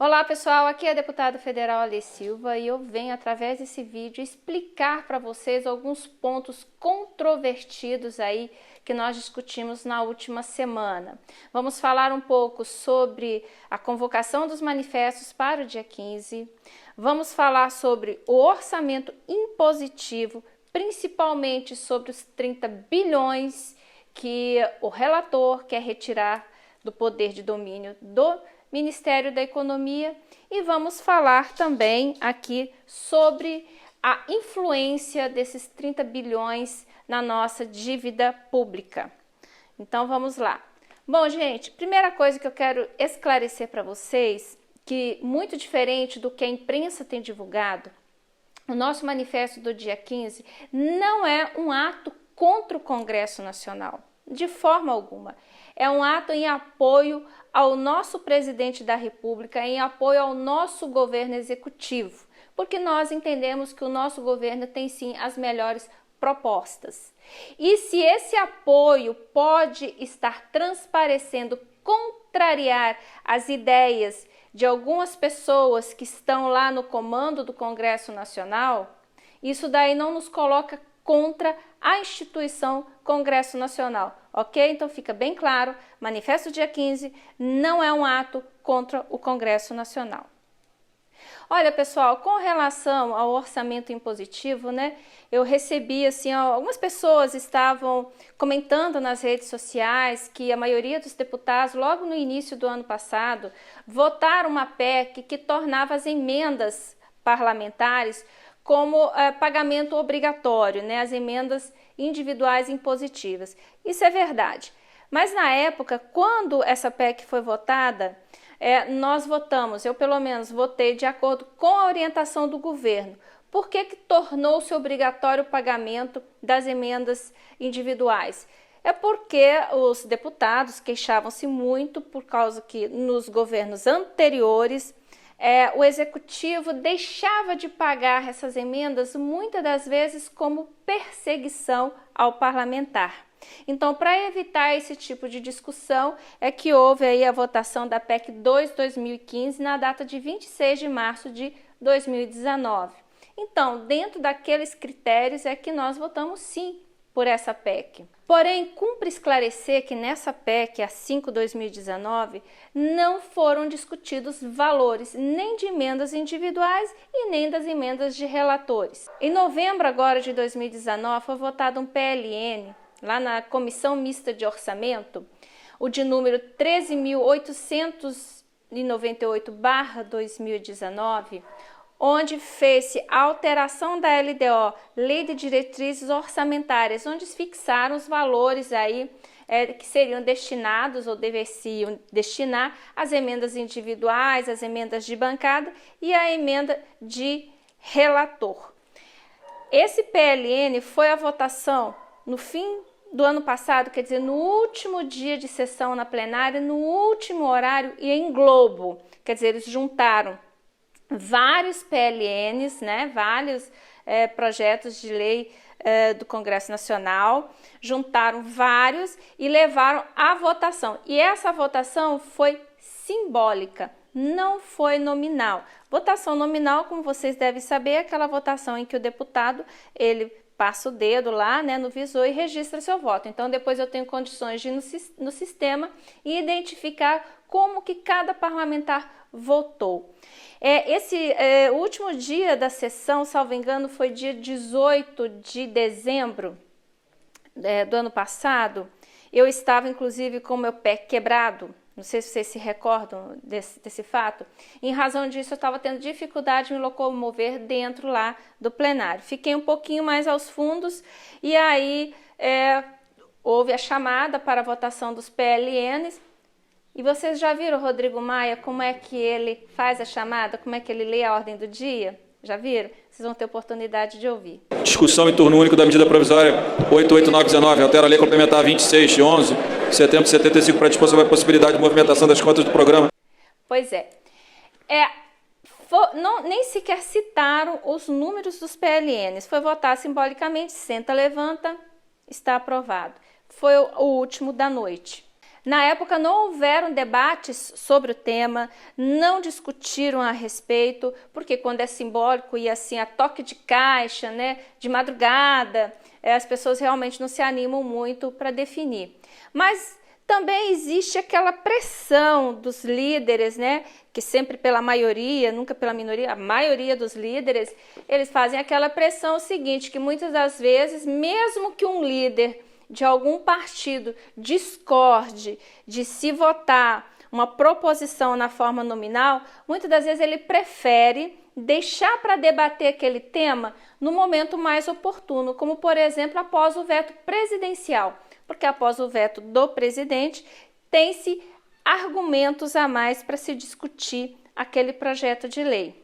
Olá pessoal, aqui é a deputada federal Alê Silva e eu venho através desse vídeo explicar para vocês alguns pontos controvertidos aí que nós discutimos na última semana. Vamos falar um pouco sobre a convocação dos manifestos para o dia 15, vamos falar sobre o orçamento impositivo, principalmente sobre os 30 bilhões que o relator quer retirar do poder de domínio do Ministério da Economia e vamos falar também aqui sobre a influência desses 30 bilhões na nossa dívida pública. Então vamos lá. Bom, gente, primeira coisa que eu quero esclarecer para vocês, que muito diferente do que a imprensa tem divulgado, o nosso manifesto do dia 15 não é um ato contra o Congresso Nacional, de forma alguma. É um ato em apoio ao nosso presidente da República, em apoio ao nosso governo executivo, porque nós entendemos que o nosso governo tem sim as melhores propostas. E se esse apoio pode estar transparecendo, contrariar as ideias de algumas pessoas que estão lá no comando do Congresso Nacional, isso daí não nos coloca contra a instituição Congresso Nacional, ok? Então fica bem claro, manifesto dia 15 não é um ato contra o Congresso Nacional. Olha pessoal, com relação ao orçamento impositivo, né, eu recebi assim, algumas pessoas estavam comentando nas redes sociais que a maioria dos deputados, logo no início do ano passado, votaram uma PEC que tornava as emendas parlamentares como pagamento obrigatório, né, as emendas individuais impositivas. Isso é verdade. Mas na época, quando essa PEC foi votada, nós votamos, eu pelo menos votei de acordo com a orientação do governo. Por que tornou-se obrigatório o pagamento das emendas individuais? É porque os deputados queixavam-se muito por causa que nos governos anteriores o executivo deixava de pagar essas emendas muitas das vezes como perseguição ao parlamentar. Então, para evitar esse tipo de discussão, é que houve aí a votação da PEC 2/2015 na data de 26 de março de 2019. Então, dentro daqueles critérios é que nós votamos sim por essa PEC. Porém, cumpre esclarecer que nessa PEC, a 5/2019, não foram discutidos valores nem de emendas individuais e nem das emendas de relatores. Em novembro agora de 2019 foi votado um PLN lá na Comissão Mista de Orçamento, o de número 13.898/2019, onde fez-se a alteração da LDO, Lei de Diretrizes Orçamentárias, onde fixaram os valores aí que seriam destinados ou deveriam destinar às emendas individuais, as emendas de bancada e a emenda de relator. Esse PLN foi a votação no fim do ano passado, quer dizer, no último dia de sessão na plenária, no último horário e em globo, quer dizer, eles juntaram vários PLNs, né, vários projetos de lei do Congresso Nacional, juntaram vários e levaram à votação. E essa votação foi simbólica, não foi nominal. Votação nominal, como vocês devem saber, é aquela votação em que o deputado, ele passa o dedo lá, né, no visor e registra seu voto. Então, depois eu tenho condições de ir no sistema e identificar como que cada parlamentar votou. Esse último dia da sessão, salvo engano, foi dia 18 de dezembro do ano passado. Eu estava, inclusive, com o meu pé quebrado. Não sei se vocês se recordam desse fato. Em razão disso, eu estava tendo dificuldade de me locomover dentro lá do plenário. Fiquei um pouquinho mais aos fundos e aí houve a chamada para a votação dos PLNs. E vocês já viram o Rodrigo Maia, como é que ele faz a chamada, como é que ele lê a ordem do dia? Já viram? Vocês vão ter oportunidade de ouvir. Discussão em turno único da medida provisória 88919, altera a lei complementar 26 de 11 de setembro de 75 para dispor sobre a possibilidade de movimentação das contas do programa. Pois nem sequer citaram os números dos PLNs. Foi votar simbolicamente, senta, levanta, está aprovado. Foi o último da noite. Na época não houveram debates sobre o tema, não discutiram a respeito, porque quando é simbólico e assim a toque de caixa, né, de madrugada, as pessoas realmente não se animam muito para definir. Mas também existe aquela pressão dos líderes, né, que sempre pela maioria, nunca pela minoria, a maioria dos líderes, eles fazem aquela pressão seguinte, que muitas das vezes, mesmo que um líder de algum partido discorde de se votar uma proposição na forma nominal, muitas das vezes ele prefere deixar para debater aquele tema no momento mais oportuno, como por exemplo após o veto presidencial, porque após o veto do presidente tem-se argumentos a mais para se discutir aquele projeto de lei.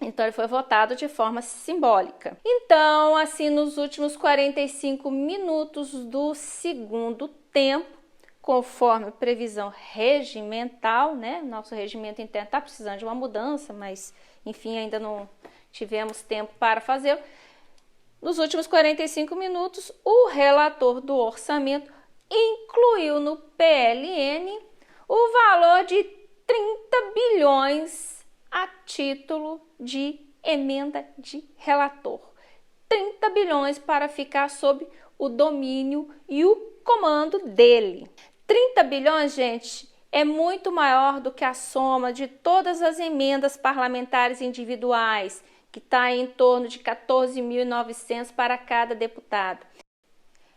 Então, ele foi votado de forma simbólica. Então, assim, nos últimos 45 minutos do segundo tempo, conforme previsão regimental, né? Nosso regimento interno está precisando de uma mudança, mas, enfim, ainda não tivemos tempo para fazer. Nos últimos 45 minutos, o relator do orçamento incluiu no PLN o valor de 30 bilhões a título de emenda de relator. 30 bilhões para ficar sob o domínio e o comando dele. 30 bilhões, gente, é muito maior do que a soma de todas as emendas parlamentares individuais, que está em torno de 14.900 para cada deputado.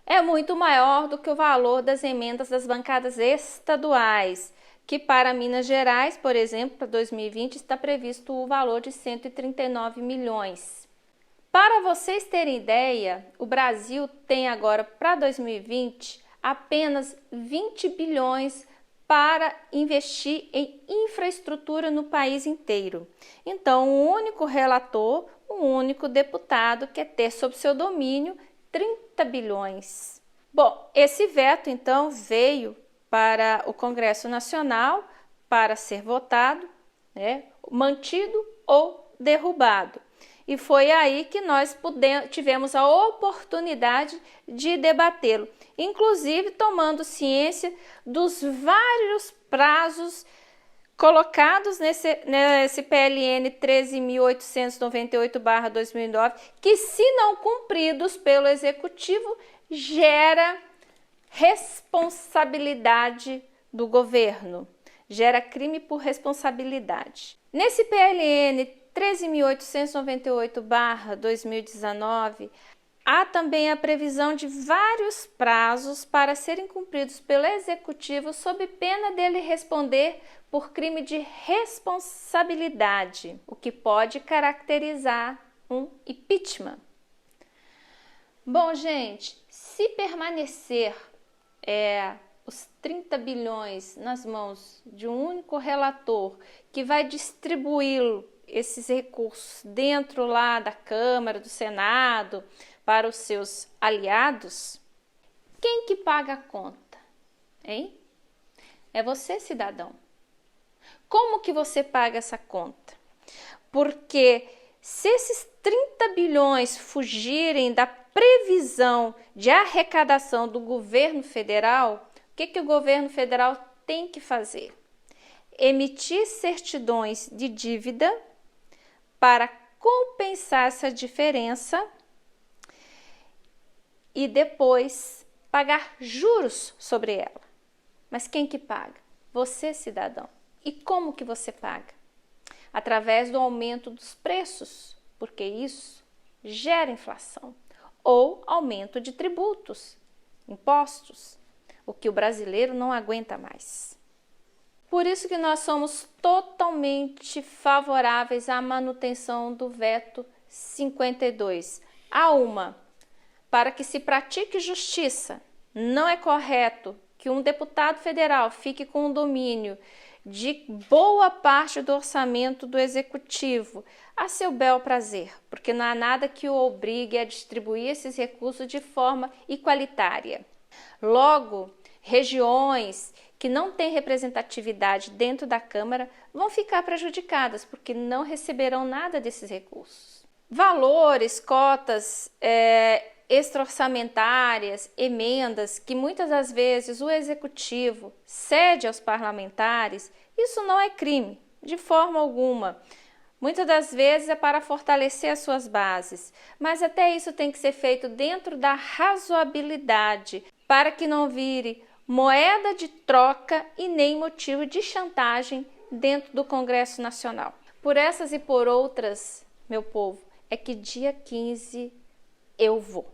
É muito maior do que o valor das emendas das bancadas estaduais, que para Minas Gerais, por exemplo, para 2020, está previsto o valor de 139 milhões. Para vocês terem ideia, o Brasil tem agora, para 2020, apenas 20 bilhões para investir em infraestrutura no país inteiro. Então, um único relator, um único deputado quer ter sob seu domínio 30 bilhões. Bom, esse veto, então, veio para o Congresso Nacional para ser votado, né, mantido ou derrubado. E foi aí que nós tivemos a oportunidade de debatê-lo, inclusive tomando ciência dos vários prazos colocados nesse PLN 13.898/2009, que, se não cumpridos pelo Executivo, gera responsabilidade do governo, gera crime por responsabilidade. Nesse PLN 13.898/2019, há também a previsão de vários prazos para serem cumpridos pelo Executivo sob pena dele responder por crime de responsabilidade, o que pode caracterizar um impeachment. Bom, gente, se permanecer os 30 bilhões nas mãos de um único relator que vai distribuí-lo, esses recursos, dentro lá da Câmara, do Senado, para os seus aliados, quem que paga a conta? Hein? É você, cidadão. Como que você paga essa conta? Porque se esses 30 bilhões fugirem da previsão de arrecadação do governo federal, o que o governo federal tem que fazer? Emitir certidões de dívida para compensar essa diferença e depois pagar juros sobre ela. Mas quem que paga? Você, cidadão. E como que você paga? Através do aumento dos preços, porque isso gera inflação, ou aumento de tributos, impostos, o que o brasileiro não aguenta mais. Por isso que nós somos totalmente favoráveis à manutenção do veto 52. Para que se pratique justiça, não é correto que um deputado federal fique com o domínio de boa parte do orçamento do executivo a seu bel prazer, porque não há nada que o obrigue a distribuir esses recursos de forma igualitária. Logo, regiões que não têm representatividade dentro da Câmara vão ficar prejudicadas, porque não receberão nada desses recursos. Valores, cotas extra-orçamentárias, emendas que muitas das vezes o executivo cede aos parlamentares, isso não é crime, de forma alguma. Muitas das vezes é para fortalecer as suas bases, mas até isso tem que ser feito dentro da razoabilidade, para que não vire moeda de troca e nem motivo de chantagem dentro do Congresso Nacional. Por essas e por outras, meu povo, é que dia 15 eu vou.